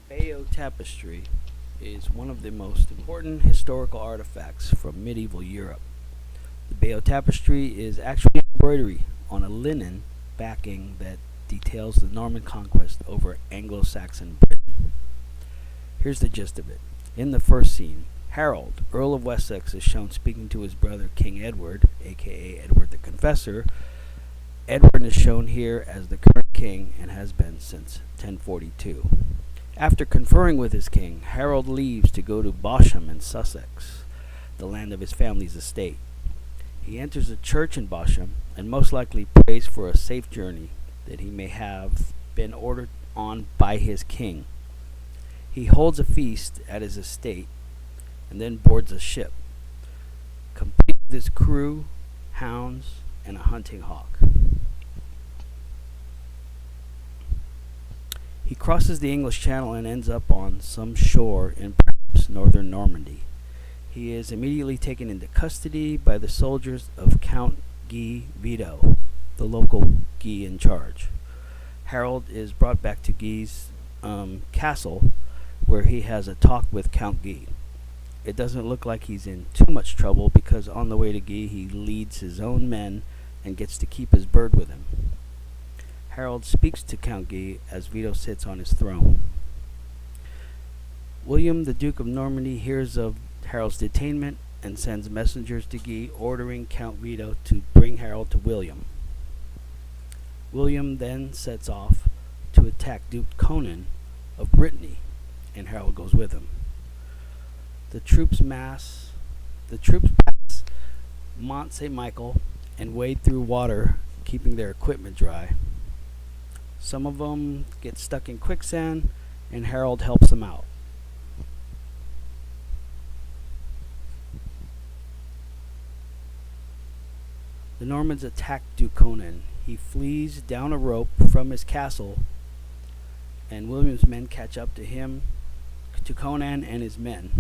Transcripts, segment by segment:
Bayeux tapestry is one of the most important historical artifacts from medieval Europe. The Bayeux tapestry is actually embroidery on a linen backing that details the Norman conquest over Anglo-Saxon Britain. Here's the gist of it. In the first scene, Harold, Earl of Wessex, is shown speaking to his brother King Edward, aka Edward the Confessor. Edward is shown here as the current king and has been since 1042. After conferring with his king, Harold leaves to go to Bosham in Sussex, the land of his family's estate. He enters a church in Bosham and most likely prays for a safe journey that he may have been ordered on by his king. He holds a feast at his estate and then boards a ship, complete with his crew, hounds, and a hunting hawk. He crosses the English Channel and ends up on some shore in perhaps northern Normandy. He is immediately taken into custody by the soldiers of Count Guy Vito, the local Guy in charge. Harold is brought back to Guy's castle, where he has a talk with Count Guy. It doesn't look like he's in too much trouble because on the way to Guy he leads his own men and gets to keep his bird with him. Harold speaks to Count Guy as Vito sits on his throne. William, the Duke of Normandy, hears of Harold's detainment and sends messengers to Guy ordering Count Vito to bring Harold to William. William then sets off to attack Duke Conan of Brittany, and Harold goes with him. The troops pass Mont St. Michael and wade through water, keeping their equipment dry. Some of them get stuck in quicksand, and Harold helps them out. The Normans attack Duke Conan. He flees down a rope from his castle, and William's men catch up to Conan and his men,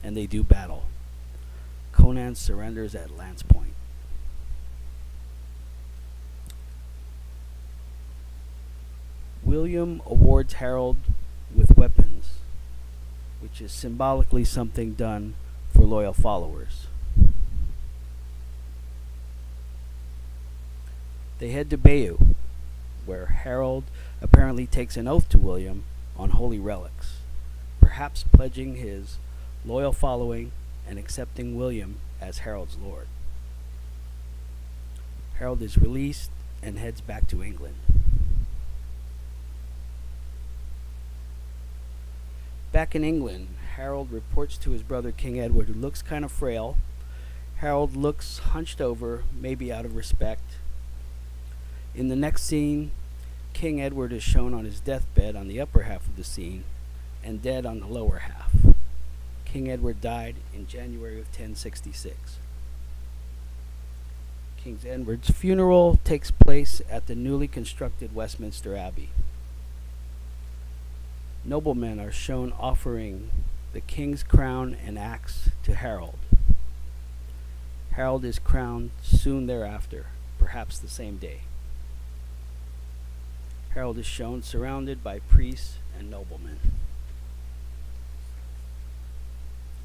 and they do battle. Conan surrenders at Lance Point. William awards Harold with weapons, which is symbolically something done for loyal followers. They head to Bayeux, where Harold apparently takes an oath to William on holy relics, perhaps pledging his loyal following and accepting William as Harold's lord. Harold is released and heads back to England. Back in England, Harold reports to his brother King Edward, who looks kind of frail. Harold looks hunched over, maybe out of respect. In the next scene, King Edward is shown on his deathbed on the upper half of the scene and dead on the lower half. King Edward died in January of 1066. King Edward's funeral takes place at the newly constructed Westminster Abbey. Noblemen are shown offering the king's crown and axe to Harold. Harold is crowned soon thereafter, perhaps the same day. Harold is shown surrounded by priests and noblemen.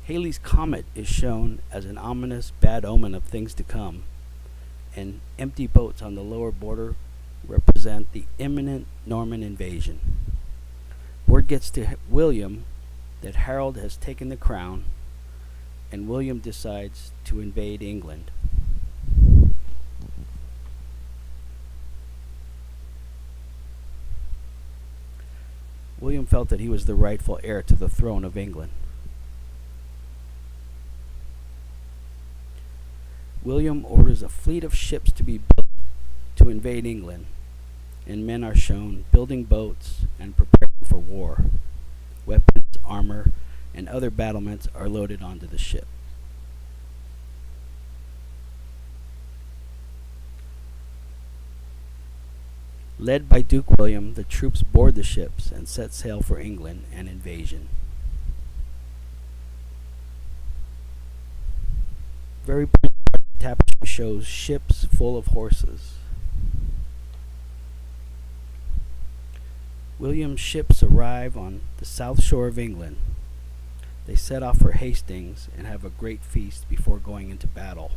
Halley's Comet is shown as an ominous bad omen of things to come, and empty boats on the lower border represent the imminent Norman invasion. Word gets to William that Harold has taken the crown, and William decides to invade England. William felt that he was the rightful heir to the throne of England. William orders a fleet of ships to be built to invade England, and men are shown building boats and preparing for war. Weapons, armor, and other battlements are loaded onto the ship. Led by Duke William, the troops board the ships and set sail for England and invasion. Very pretty tapestry shows ships full of horses. William's ships arrive on the south shore of England. They set off for Hastings and have a great feast before going into battle.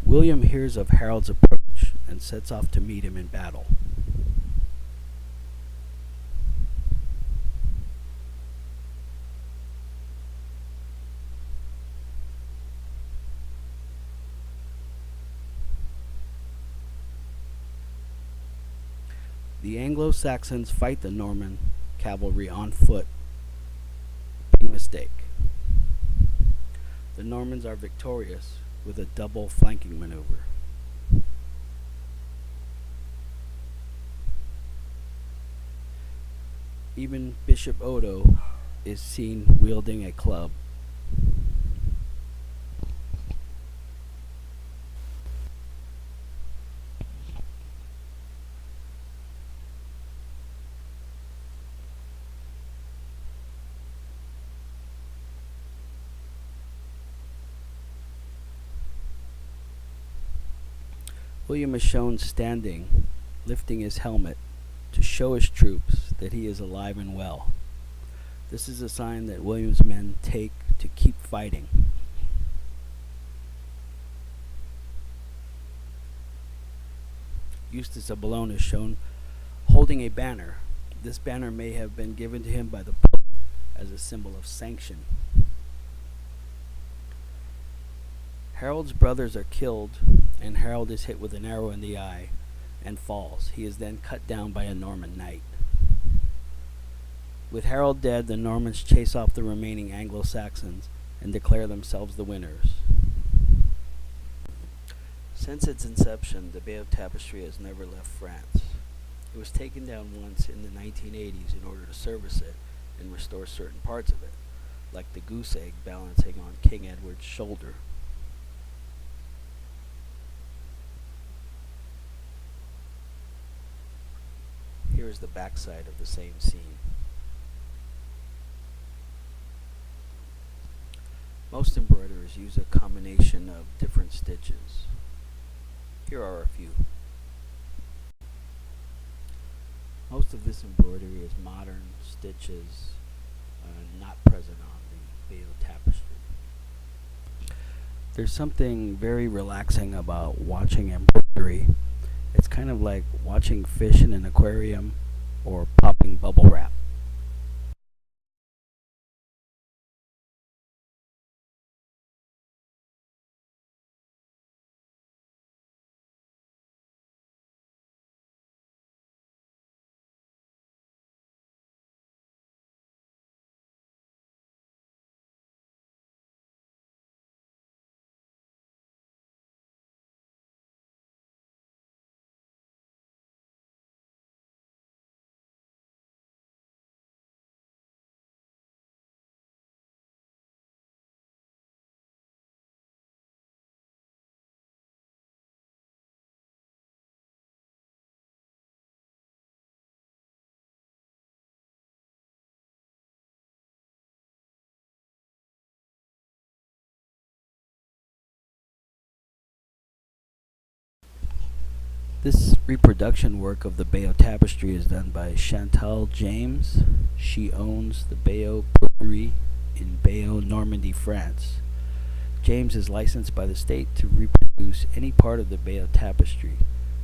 William hears of Harold's approach and sets off to meet him in battle. The Anglo-Saxons fight the Norman cavalry on foot. Big mistake. The Normans are victorious with a double flanking maneuver. Even Bishop Odo is seen wielding a club. William is shown standing, lifting his helmet to show his troops that he is alive and well. This is a sign that William's men take to keep fighting. Eustace of Boulogne is shown holding a banner. This banner may have been given to him by the Pope as a symbol of sanction. Harold's brothers are killed, and Harold is hit with an arrow in the eye and falls. He is then cut down by a Norman knight. With Harold dead, the Normans chase off the remaining Anglo-Saxons and declare themselves the winners. Since its inception, the Bayeux Tapestry has never left France. It was taken down once in the 1980s in order to service it and restore certain parts of it, like the goose egg balancing on King Edward's shoulder. Here is the backside of the same scene. Most embroiderers use a combination of different stitches. Here are a few. Most of this embroidery is modern stitches not present on the Bayeux Tapestry. There's something very relaxing about watching embroidery. It's kind of like watching fish in an aquarium or popping bubble wrap. This reproduction work of the Bayeux Tapestry is done by Chantal James. She owns the BayeuxEmbroidery in Bayeux, Normandy, France. James is licensed by the state to reproduce any part of the Bayeux Tapestry.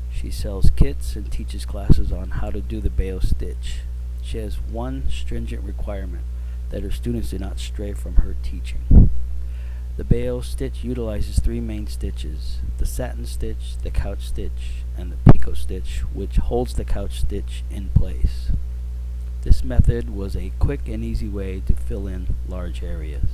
She sells kits and teaches classes on how to do the Bayeux stitch. She has one stringent requirement, that her students do not stray from her teaching. The Bayeux stitch utilizes three main stitches: the satin stitch, the couch stitch, and the picot stitch, which holds the couch stitch in place. This method was a quick and easy way to fill in large areas.